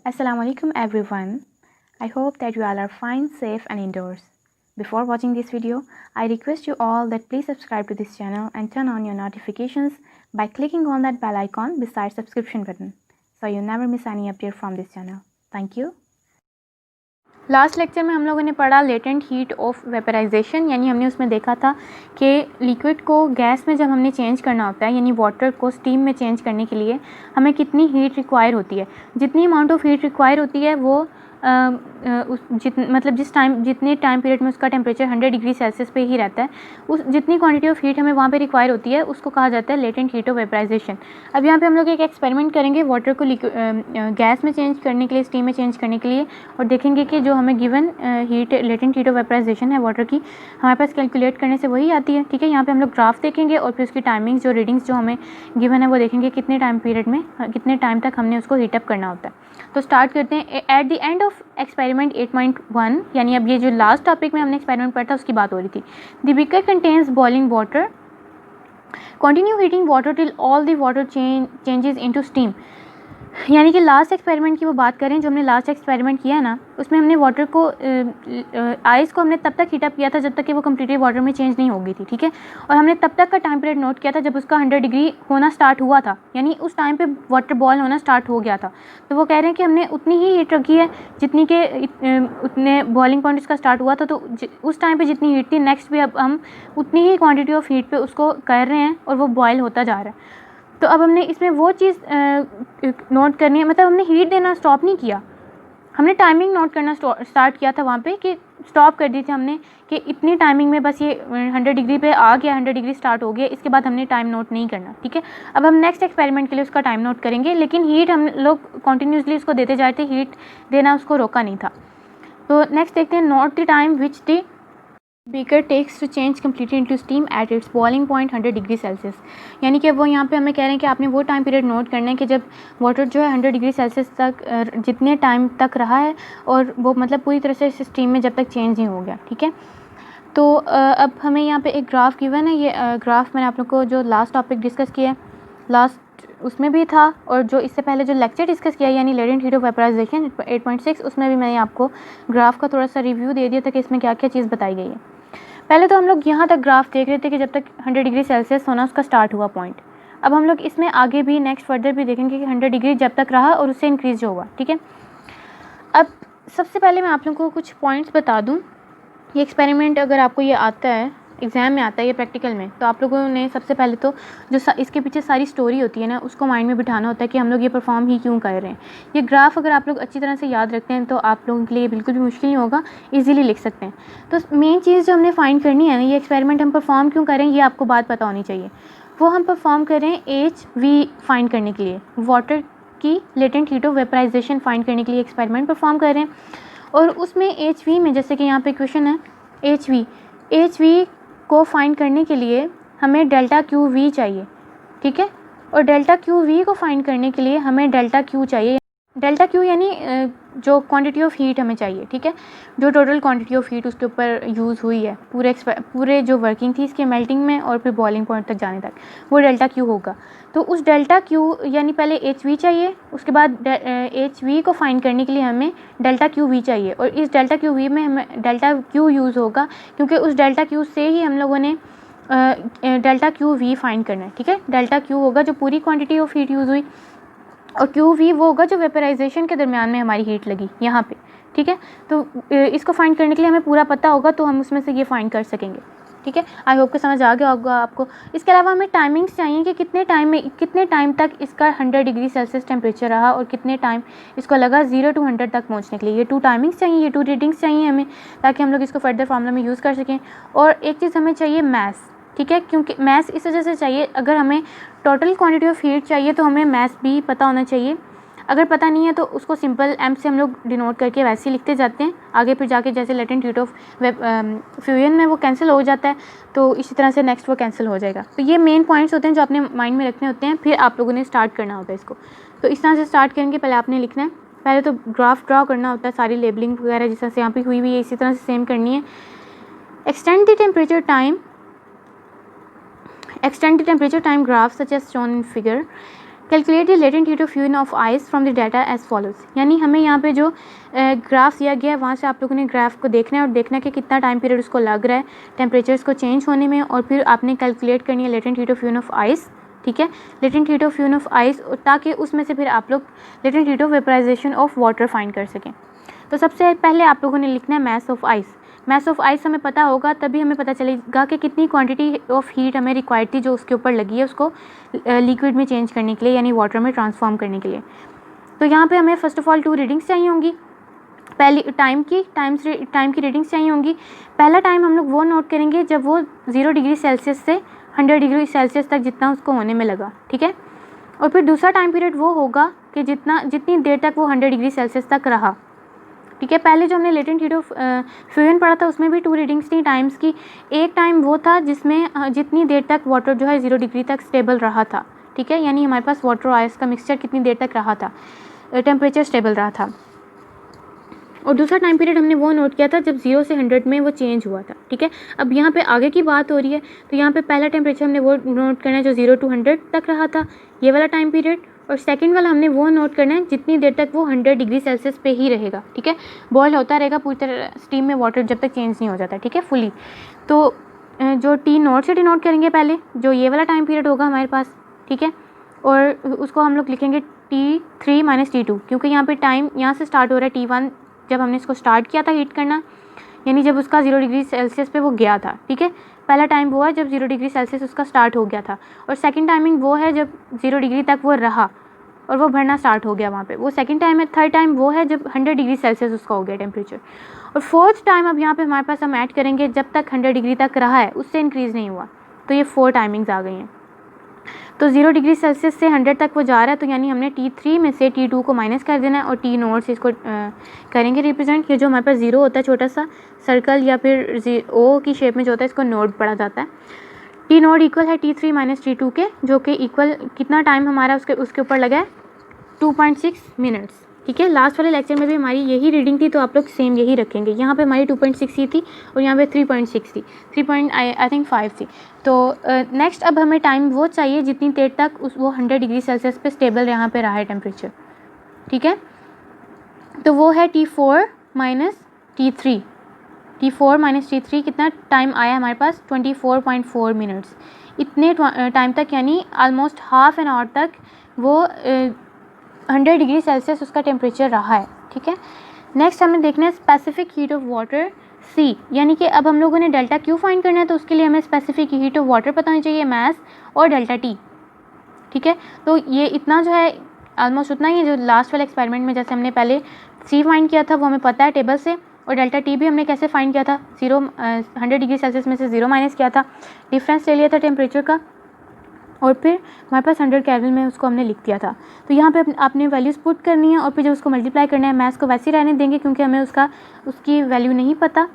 Assalamualaikum everyone. I hope that you all are fine, safe and indoors. Before watching this video, I request you all that please subscribe to this channel and turn on your notifications by clicking on that bell icon beside subscription button so you never miss any update from this channel. Thank you. Last lecture में हम लोगों ने पढ़ा latent heat of vaporisation, यानी हमने उसमें देखा था कि लिक्विड को गैस में जब हमने चेंज करना होता है, यानी वाटर को स्टीम में चेंज करने के लिए हमें कितनी हीट रिक्वायर होती है। जितनी अमाउंट ऑफ हीट रिक्वायर होती है वो जितने टाइम पीरियड में उसका टेम्परेचर 100 डिग्री सेल्सियस पे ही रहता है, उस जितनी क्वांटिटी ऑफ हीट हमें वहाँ पे रिक्वायर होती है उसको कहा जाता है लेटेंट हीट ऑफ वेपराइजेशन। अब यहाँ पे हम लोग एक एक्सपेरिमेंट करेंगे वाटर को गैस में चेंज करने के लिए, स्टीम में चेंज करने के लिए, और देखेंगे कि जो हमें given heat latent heat of vaporisation है वाटर की, हमारे पास कैलकुलेट करने से वही आती है। ठीक है, यहाँ पर हम लोग ग्राफ देखेंगे और फिर उसकी टाइमिंग्स, जो रीडिंग्स जो हमें गिवन है वो देखेंगे कितने टाइम पीरियड में, कितने टाइम तक हमने उसको हीटअप करना होता है। तो स्टार्ट करते हैं। At the end of experiment 8.1, यानी अब ये जो लास्ट टॉपिक में हमने एक्सपेरिमेंट पढ़ा था उसकी बात हो रही थी। The beaker contains boiling water, continue heating water till all the water changes into steam. यानी कि लास्ट एक्सपेरिमेंट की वो बात करें, जो हमने लास्ट एक्सपेरिमेंट किया है ना, उसमें हमने वाटर को आइस को हमने तब तक हीटअप किया था जब तक कि वो कम्प्लीटली वाटर में चेंज नहीं हो गई थी। ठीक है, और हमने तब तक का टाइम पीरियड नोट किया था जब उसका 100 डिग्री होना स्टार्ट हुआ था, यानी उस टाइम पे वाटर बॉयल होना स्टार्ट हो गया था। तो वो कह रहे हैं कि हमने उतनी ही हीट रखी है जितनी के उतने बॉइलिंग पॉइंट उसका स्टार्ट हुआ था, तो उस टाइम पर जितनी हीट थी नेक्स्ट भी अब हम उतनी ही क्वान्टिटी ऑफ हीट पर उसको कर रहे हैं और वो बॉयल होता जा रहा है। तो अब हमने इसमें वो चीज़ नोट करनी है, मतलब हमने हीट देना स्टॉप नहीं किया, हमने टाइमिंग नोट करना स्टार्ट किया था वहाँ पे, कि स्टॉप कर दी थी हमने कि इतनी टाइमिंग में बस ये 100 डिग्री पे आ गया, 100 डिग्री स्टार्ट हो गया, इसके बाद हमने टाइम नोट नहीं करना। ठीक है, अब हम नेक्स्ट एक्सपेरिमेंट के लिए उसका टाइम नोट करेंगे, लेकिन हीट हम लोग कॉन्टीन्यूसली उसको देते जाए थे, हीट देना उसको रोका नहीं था। तो नेक्स्ट देखते हैं, note the time which the beaker takes to change completely into steam at its boiling point 100 degree Celsius. यानी कि वो यहाँ पे हमें कह रहे हैं कि आपने वो टाइम पीरियड नोट करना है कि जब वाटर जो है 100 डिग्री सेल्सियस तक जितने टाइम तक रहा है, और वो मतलब पूरी तरह से स्टीम में जब तक चेंज नहीं हो गया। ठीक है, तो अब हमें यहाँ पे एक ग्राफ गिवन है। ये ग्राफ मैंने आप लोग को जो लास्ट टॉपिक डिस्कस किया है, लास्ट उसमें भी था, और जो इससे पहले जो लेक्चर डिस्कस किया यानी लेटेंट हीट ऑफ वेपराइजेशन 8.6, उसमें भी मैंने आपको ग्राफ का थोड़ा सा रिव्यू दे दिया था कि इसमें क्या क्या चीज़ बताई गई है। पहले तो हम लोग यहाँ तक ग्राफ देख रहे थे कि जब तक 100 डिग्री सेल्सियस होना उसका स्टार्ट हुआ पॉइंट। अब हम लोग इसमें आगे भी नेक्स्ट फर्दर भी देखेंगे कि 100 डिग्री जब तक रहा और उससे इंक्रीज़ जो हुआ। ठीक है, अब सबसे पहले मैं आप लोगों को कुछ पॉइंट्स बता दूँ। ये एक्सपेरिमेंट अगर आपको ये आता है, एग्ज़ाम में आता है ये प्रैक्टिकल में, तो आप लोगों ने सबसे पहले तो जो इसके पीछे सारी स्टोरी होती है ना, उसको माइंड में बिठाना होता है कि हम लोग ये परफॉर्म ही क्यों कर रहे हैं। ये ग्राफ अगर आप लोग अच्छी तरह से याद रखते हैं तो आप लोगों के लिए बिल्कुल भी मुश्किल नहीं होगा, ईजिली लिख सकते हैं। तो मेन चीज़ जो हमने फाइंड करनी है ना, ये एक्सपेरिमेंट हम परफॉर्म क्यों करें ये आपको बात पता होनी चाहिए। वो हम परफॉर्म करें HV फाइंड करने के लिए, वाटर की latent heat of vaporisation find करने के लिए एक्सपेरिमेंट परफॉर्म कर रहे हैं। और उसमें HV में, जैसे कि यहाँ पे क्वेश्चन है, HV को फाइंड करने के लिए हमें डेल्टा QV चाहिए। ठीक है, और डेल्टा QV को फाइंड करने के लिए हमें डेल्टा Q चाहिए। डेल्टा Q यानी जो क्वांटिटी ऑफ हीट हमें चाहिए। ठीक है, जो टोटल क्वांटिटी ऑफ हीट उसके ऊपर यूज़ हुई है पूरे जो वर्किंग थी इसके मेल्टिंग में और फिर बॉइलिंग पॉइंट तक जाने तक, वो डेल्टा Q होगा। तो उस डेल्टा Q यानी पहले HV चाहिए, उसके बाद HV को फाइंड करने के लिए हमें डेल्टा QV चाहिए, और इस डेल्टा QV में हमें डेल्टा Q यूज़ होगा, क्योंकि उस डेल्टा Q से ही हम लोगों ने डेल्टा QV फाइंड करना है। ठीक है, डेल्टा Q होगा जो पूरी क्वांटिटी ऑफ हीट यूज़ हुई, और QV वो होगा जो वेपराइजेशन के दरमियान में हमारी हीट लगी यहाँ पे। ठीक है, तो इसको फाइंड करने के लिए हमें पूरा पता होगा तो हम उसमें से ये फाइंड कर सकेंगे। ठीक है, आई होप कि समझ आ गया होगा आपको। इसके अलावा हमें टाइमिंग्स चाहिए कि कितने टाइम तक इसका 100 डिग्री सेल्सियस टेम्परेचर रहा और कितने टाइम इसको लगा 0 to 100 तक पहुँचने के लिए। ये 2 टाइमिंग्स चाहिए, ये 2 रीडिंग्स चाहिए हमें, ताकि हम लोग इसको फर्दर फार्मूला में यूज़ कर सकें। और एक चीज़ हमें चाहिए मैस। ठीक है, क्योंकि मैस इस वजह से चाहिए, अगर हमें टोटल क्वांटिटी ऑफ हीट चाहिए तो हमें मैस भी पता होना चाहिए। अगर पता नहीं है तो उसको सिंपल M से हम लोग डिनोट करके वैसे ही लिखते जाते हैं, आगे फिर जाके जैसे लेटेंट हीट ऑफ फ्यूजन में वो कैंसिल हो जाता है, तो इसी तरह से नेक्स्ट वो कैंसिल हो जाएगा। तो ये मेन पॉइंट्स होते हैं जो अपने माइंड में रखने होते हैं, फिर आप लोगों ने स्टार्ट करना होता है इसको। तो इस तरह से स्टार्ट करेंगे, पहले आपने लिखना है, पहले तो ग्राफ ड्रा करना होता है, सारी लेबलिंग वगैरह जिस तरह से यहाँ पर हुई है इसी तरह से सेम करनी है। Extend the temperature time graph such as shown in figure calculate the latent heat of fusion of ice from the data as follows. यानी हमें यहाँ पे जो ग्राफ दिया गया है वहाँ से आप लोगों ने ग्राफ को देखना है और देखना है कि कितना टाइम पीरियड उसको लग रहा है टेम्परेचर्स को चेंज होने में, और फिर आपने कैलकुलेट करनी है latent heat of fusion of ice, ठीक है, latent heat of fusion of ice, ताकि उसमें से फिर आप लोग latent heat of vaporisation of water find कर सकें। तो सबसे पहले आप लोगों ने लिखना है mass of ice. Mass of ice हमें पता होगा तभी हमें पता चलेगा कि कितनी क्वांटिटी ऑफ हीट हमें रिक्वायर्ड थी जो उसके ऊपर लगी है उसको लिक्विड में चेंज करने के लिए, यानी वाटर में ट्रांसफॉर्म करने के लिए। तो यहाँ पे हमें फ़र्स्ट ऑफ ऑल 2 रीडिंग्स चाहिए होंगी। पहली टाइम की रीडिंग्स चाहिए होंगी। पहला टाइम हम लोग वो नोट करेंगे जब वो 0 डिग्री सेल्सियस से 100 डिग्री सेल्सियस तक जितना उसको होने में लगा, ठीक है। और फिर दूसरा टाइम पीरियड वो होगा कि जितनी देर तक वो 100 डिग्री सेल्सियस तक रहा, ठीक है। पहले जो हमने लेटेंट हीट ऑफ फ्यूजन पढ़ा था उसमें भी 2 रीडिंग्स थी टाइम्स की। एक टाइम वो था जिसमें जितनी देर तक वाटर जो है 0 डिग्री तक स्टेबल रहा था, ठीक है, यानी हमारे पास वाटर और आइस का मिक्सचर कितनी देर तक रहा था, टेम्परेचर स्टेबल रहा था। और दूसरा टाइम पीरियड हमने वो नोट किया था जब 0 से 100 में वो चेंज हुआ था, ठीक है। अब यहाँ पे आगे की बात हो रही है, तो यहाँ पे पहला टेम्परेचर हमने वो नोट करना है जो 0 to 100 तक रहा था, ये वाला टाइम पीरियड। और सेकंड वाला हमने वो नोट करना है जितनी देर तक वो 100 डिग्री सेल्सियस पे ही रहेगा, ठीक है, बॉयल होता रहेगा पूरी तरह स्टीम में वाटर जब तक चेंज नहीं हो जाता, ठीक है, फुली। तो जो टी नोट से डिनोट करेंगे पहले, जो ये वाला टाइम पीरियड होगा हमारे पास, ठीक है, और उसको हम लोग लिखेंगे T3 - T2, क्योंकि यहाँ पे टाइम यहाँ से स्टार्ट हो रहा है T1 जब हमने इसको स्टार्ट किया था हीट करना, यानी जब उसका 0 डिग्री सेल्सियस पे वो गया था, ठीक है। पहला टाइम वो है जब 0 डिग्री सेल्सियस उसका स्टार्ट हो गया था, और सेकंड टाइमिंग वो है जब 0 डिग्री तक वो रहा और वो भरना स्टार्ट हो गया वहाँ पे, वो सेकंड टाइम है। थर्ड टाइम वो है जब 100 डिग्री सेल्सियस उसका हो गया टेम्परेचर। और फोर्थ टाइम अब यहाँ पे हमारे पास हम ऐड करेंगे जब तक 100 डिग्री तक रहा है, उससे इंक्रीज़ नहीं हुआ, तो ये 4 टाइमिंग्स आ गई हैं। तो 0 डिग्री सेल्सियस से 100 तक वो जा रहा है, तो यानी हमने T3 में से T2 को माइनस कर देना है और T नोट से इसको करेंगे रिप्रेजेंट। ये जो हमारे पास 0 होता है छोटा सा सर्कल या फिर O की शेप में जो होता है इसको नोड पढ़ा जाता है। T नोड इक्वल है T3 - T2 के, जो कि इक्वल कितना टाइम हमारा उसके ऊपर लगा है 2.6 मिनट्स, ठीक है। लास्ट वाले लेक्चर में भी हमारी यही रीडिंग थी, तो आप लोग सेम यही रखेंगे। यहाँ पे हमारी 2.6 ही थी और यहाँ पे 3.6 थी, 3.5 थी। तो नेक्स्ट अब हमें टाइम वो चाहिए जितनी देर तक वो 100 डिग्री सेल्सियस पे स्टेबल यहाँ पे रहा है टेम्परेचर, ठीक है। तो वो है T4 - T3। T4 - T3 कितना टाइम आया हमारे पास 24.4 मिनट्स। इतने टाइम तक यानी ऑलमोस्ट हाफ एन आवर तक वो 100 डिग्री सेल्सियस उसका टेम्परेचर रहा है, ठीक है। नेक्स्ट हमें देखना है specific heat of water C, यानी कि अब हम लोगों ने डेल्टा Q फाइंड करना है, तो उसके लिए हमें स्पेसिफिक हीट ऑफ वाटर पता होनी चाहिए, मास और डेल्टा T, ठीक है। तो ये इतना जो है ऑलमोस्ट उतना ही है जो लास्ट वाले एक्सपेरिमेंट में जैसे हमने पहले C फाइंड किया था वो हमें पता है टेबल से, और डेल्टा T भी हमने कैसे फाइंड किया था 100 डिग्री सेल्सियस में से 0 माइनस किया था, डिफरेंस ले लिया था टेम्परेचर का, और फिर हमारे पास 100 केल्विन में उसको हमने लिख दिया था। तो यहाँ पे आपने वैल्यूज़ पुट करनी है और फिर जब उसको मल्टीप्लाई करना है, मैथ्स को वैसे ही रहने देंगे क्योंकि हमें उसकी वैल्यू नहीं पता।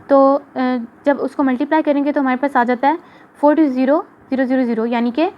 तो जब उसको मल्टीप्लाई करेंगे तो हमारे पास आ जाता है 420,000, यानी कि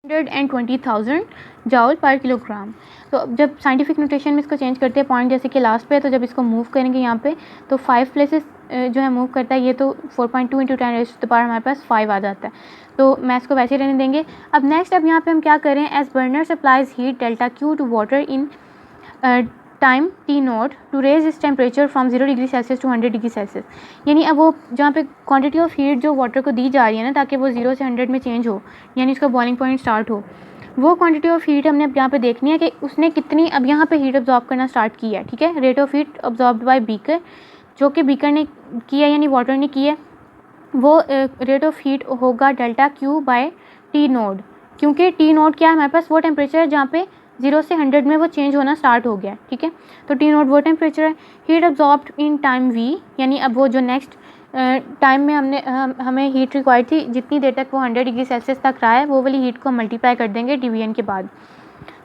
120,000 जॉल पर किलोग्राम। तो जब साइंटिफिक नोटेशन में इसको चेंज करते हैं पॉइंट जैसे कि लास्ट पे, तो जब इसको मूव करेंगे यहाँ पे तो 5 प्लेसेस जो है मूव करता है, ये तो 4.2 × 10⁻⁴ हमारे पास 5 आ जाता है। तो मैथ्स को वैसे ही रहने देंगे। अब नेक्स्ट अब यहाँ पे हम क्या करें, as burner supplies heat delta Q to water in time T note to raise its temperature from 0 degree Celsius to 100 degree Celsius. यानी अब वो जहाँ पे क्वांटिटी ऑफ हीट जो वाटर को दी जा रही है ना, ताकि वो 0 से 100 में चेंज हो, यानी उसका बॉइलिंग पॉइंट स्टार्ट हो, वो क्वांटिटी ऑफ हीट हमने अब यहाँ पे देखनी है कि उसने कितनी अब यहाँ पे हीट ऑब्जॉर्ब करना स्टार्ट की है, ठीक है। Rate of heat absorbed by beaker, जो कि बीकर ने किया यानी वाटर ने किया, वो रेट ऑफ हीट होगा डेल्टा Q/T नोड, क्योंकि T नोड क्या है हमारे पास वो टेम्परेचर है जहाँ पे 0 से 100 में वो चेंज होना स्टार्ट हो गया, ठीक है। तो T नोड वो टेम्परेचर है। हीट ऑब्जॉर्ब्ड इन टाइम V, यानी अब वो जो नेक्स्ट टाइम में हमें हीट रिक्वायर्ड थी जितनी देर तक वो 100 डिग्री सेल्सियस तक रहा है, वो वाली हीट को मल्टीप्लाई कर देंगे डिवीजन के बाद।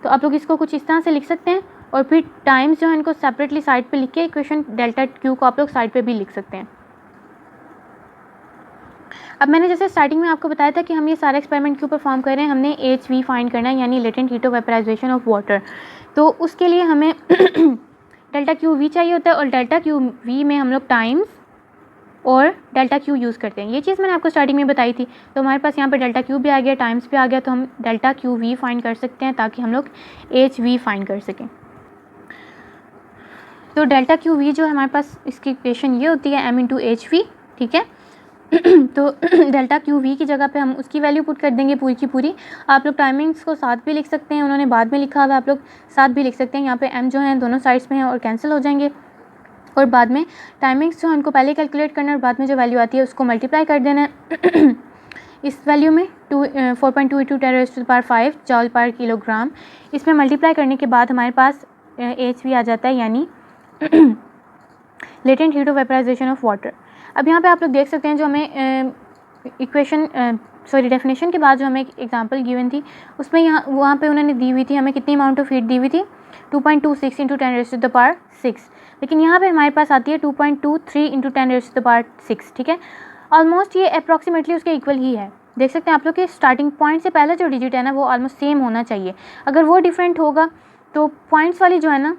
तो आप लोग इसको कुछ इस तरह से लिख सकते हैं, और फिर टाइम्स जो है इनको सेपरेटली साइड पे लिख के इक्वेशन डेल्टा Q को आप लोग साइड पे भी लिख सकते हैं। अब मैंने जैसे स्टार्टिंग में आपको बताया था कि हम ये सारे एक्सपेरिमेंट क्यों परफॉर्म कर रहे हैं, हमने HV फाइंड करना है, यानी latent heat of vaporisation of water. तो उसके लिए हमें डेल्टा QV चाहिए होता है, और डेल्टा QV में हम लोग टाइम्स और डेल्टा क्यू यूज़ करते हैं। ये चीज़ मैंने आपको स्टार्टिंग में बताई थी। तो हमारे पास यहाँ पे डेल्टा क्यू भी आ गया, टाइम्स भी आ गया, तो हम डेल्टा क्यू वी फाइंड कर सकते हैं ताकि हम लोग एच वी फाइंड कर सकें। तो डेल्टा क्यू वी जो है हमारे पास इसकी इक्वेशन ये होती है m इंटू एच वी, ठीक है। तो डेल्टा क्यू वी की जगह पे हम उसकी वैल्यू पुट कर देंगे पूरी की पूरी। आप लोग टाइमिंग्स को साथ भी लिख सकते हैं, उन्होंने बाद में लिखा हुआ है, आप लोग साथ भी लिख सकते हैं। यहाँ पे m जो है दोनों साइड्स में है और कैंसिल हो जाएंगे, और बाद में टाइमिंग्स जो है उनको पहले कैलकुलेट करना है और बाद में जो वैल्यू आती है उसको मल्टीप्लाई कर देना है इस वैल्यू में 4.2 × 10⁵ जॉल पर किलोग्राम। इसमें मल्टीप्लाई करने के बाद हमारे पास एच वी आ जाता है, यानी latent heat of vaporisation of water. अब यहाँ पे आप लोग देख सकते हैं जो हमें डेफिनेशन के बाद जो हमें एक एग्जांपल गिवन थी उसमें वहाँ पे उन्होंने दी हुई थी हमें कितनी अमाउंट ऑफ हीट दी हुई थी 2.26 × 10⁻⁶। लेकिन यहाँ पे हमारे पास आती है 2.23 × 10⁻⁶, ठीक है। ऑलमोस्ट ये अप्रॉक्सीमेटली उसके इक्वल ही है। देख सकते हैं आप लोग कि स्टार्टिंग पॉइंट से पहले जो डिजिट है ना वो ऑलमोस्ट सेम होना चाहिए। अगर वो डिफरेंट होगा तो पॉइंट्स वाली जो है ना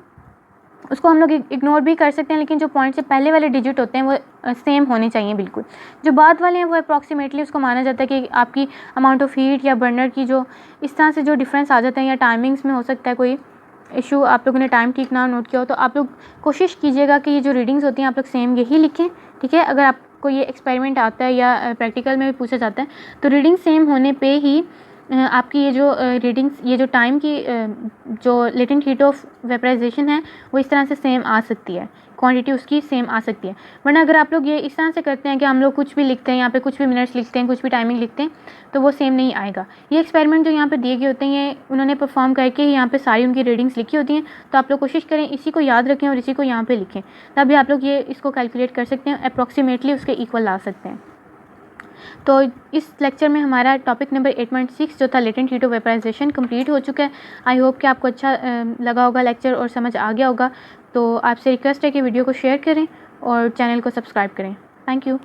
उसको हम लोग इग्नोर भी कर सकते हैं, लेकिन जो पॉइंट से पहले वाले डिजिट होते हैं वो सेम होने चाहिए बिल्कुल। जो बाद वाले हैं वो अप्रॉक्सीमेटली उसको माना जाता है कि आपकी अमाउंट ऑफ हीट या बर्नर की जो इस तरह से जो डिफरेंस आ जाते हैं, या टाइमिंग्स में हो सकता है कोई इशू, आप लोगों ने टाइम ठीक ना नोट किया हो, तो आप लोग कोशिश कीजिएगा कि ये जो रीडिंग्स होती हैं आप लोग सेम यही लिखें, ठीक है। अगर आपको ये एक्सपेरिमेंट आता है या प्रैक्टिकल में भी पूछा जाता है तो रीडिंग सेम होने पे ही आपकी ये जो रीडिंग्स, ये जो टाइम की जो लेटेंट हीट ऑफ वेपराइजेशन है वो इस तरह से सेम आ सकती है, क्वांटिटी उसकी सेम आ सकती है। वरना अगर आप लोग ये इस तरह से करते हैं कि हम लोग कुछ भी लिखते हैं, यहाँ पे कुछ भी मिनट्स लिखते हैं, कुछ भी टाइमिंग लिखते हैं, तो वो सेम नहीं आएगा। ये एक्सपेरिमेंट जो यहाँ पे दिए गए होते हैं ये उन्होंने परफॉर्म करके यहाँ पे सारी उनकी रीडिंग्स लिखी होती हैं। तो आप लोग कोशिश करें इसी को याद रखें और इसी को यहाँ पर लिखें, तभी आप लोग ये इसको कैलकुलेट कर सकते हैं, अप्रॉक्सीमेटली उसके इक्वल ला सकते हैं। तो इस लेक्चर में हमारा टॉपिक नंबर 8.6 जो था latent heat of vaporisation complete हो चुका है। आई होप कि आपको अच्छा लगा होगा लेक्चर और समझ आ गया होगा। तो आपसे रिक्वेस्ट है कि वीडियो को शेयर करें और चैनल को सब्सक्राइब करें। Thank you.